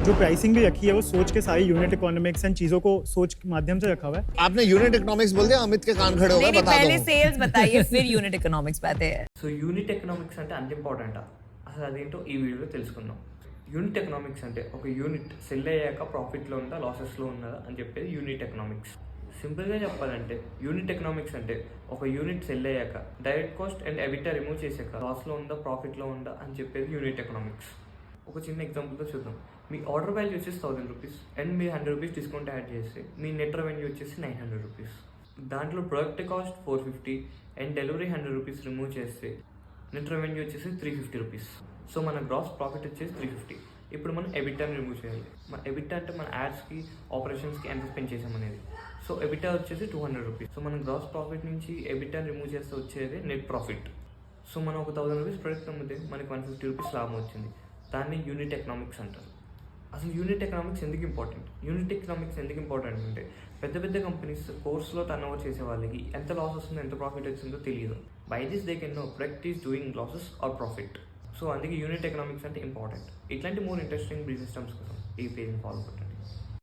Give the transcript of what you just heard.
जो प्राइसिंग भी रखी है वो सोच के सारी यूनिट इकोनॉमिक्स एंड चीजों को सोच के माध्यम से रखा हुआ है। आपने यूनिट इकोनॉमिक्स बोल दिया, अमित के कान खड़े हो गए, नहीं, बता पहले दो। సేల్స్ बताइए फिर యూనిట్ ఎకనామిక్స్ पे आते हैं। సో యూనిట్ ఎకనామిక్స్ అంటే అంత ఇంపార్టెంటా? అసలు అదేంటో ఈ వీడియోలో తెలుసుకుందాం. యూనిట్ ఎకనామిక్స్ అంటే ఒక యూనిట్ సెల్ అయ్యాక ప్రాఫిట్లో ఉందా లాసెస్లో ఉందా అని చెప్పేది యూనిట్ ఎకనామిక్స్. సింపుల్గా చెప్పాలంటే యూనిట్ ఎకనామిక్స్ అంటే ఒక యూనిట్ సెల్ అయ్యాక direct cost and EBITDA remove చేసాక లాస్లో ఉందా ప్రాఫిట్లో ఉందా అని చెప్పేది యూనిట్ ఎకనామిక్స్. ఒక చిన్న ఎగ్జాంపుల్తో చూద్దాం. మీ ఆర్డర్ వాల్యూ వచ్చేసి 1000 రూపీస్ అండ్ మీరు 100 రూపీస్ డిస్కౌంట్ యాడ్ చేస్తే మీ నెట్ రెవెన్యూ వచ్చేసి 900 రూపీస్. దాంట్లో product cost 450 and delivery 100 rupees remove చేస్తే నెట్ రెవెన్యూ వచ్చేసి 350 రూపీస్. సో మన గ్రాస్ ప్రాఫిట్ వచ్చేసి 350. ఇప్పుడు మనం ఎబిటాని రిమూవ్ చేయాలి. మన ఎబిటా అంటే మన యాడ్స్కి ఆపరేషన్స్కి ఎంత స్పెండ్ చేసామనేది. సో ఎబిటా వచ్చేసి 200 రూపీస్. సో మనం గ్రాస్ ప్రాఫిట్ నుంచి ఎబిటాని రిమూవ్ చేస్తే వచ్చేది నెట్ ప్రాఫిట్. సో మనం ఒక 1000 రూపీస్ ప్రొడక్ట్ అమ్మితే మనకి 150 రూపీస్ లాభం వచ్చింది. దాన్ని యూనిట్ ఎకనామిక్స్ అంటారు. అసలు యూనిట్ ఎకనామిక్స్ ఎందుకు ఇంపార్టెంట్? యూనిట్ ఎకనామిక్స్ ఎందుకు ఇంపార్టెంట్ అంటే పెద్ద పెద్ద కంపెనీస్ కోర్స్లో టర్న్ ఓవర్ చేసే వాళ్ళకి ఎంత లాస్ వస్తుందో ఎంత ప్రాఫిట్ వచ్చిందో తెలియదు. By this they can know product is doing losses or profit. So అందుకే యూనిట్ ఎకనామిక్స్ అంటే ఇంపార్టెంట్. ఇట్లాంటి మోర్ ఇంట్రెస్టింగ్ బిజినెస్ టర్మ్స్ కోసం ఈ పేజ్ని ఫాలో అవుతుంది.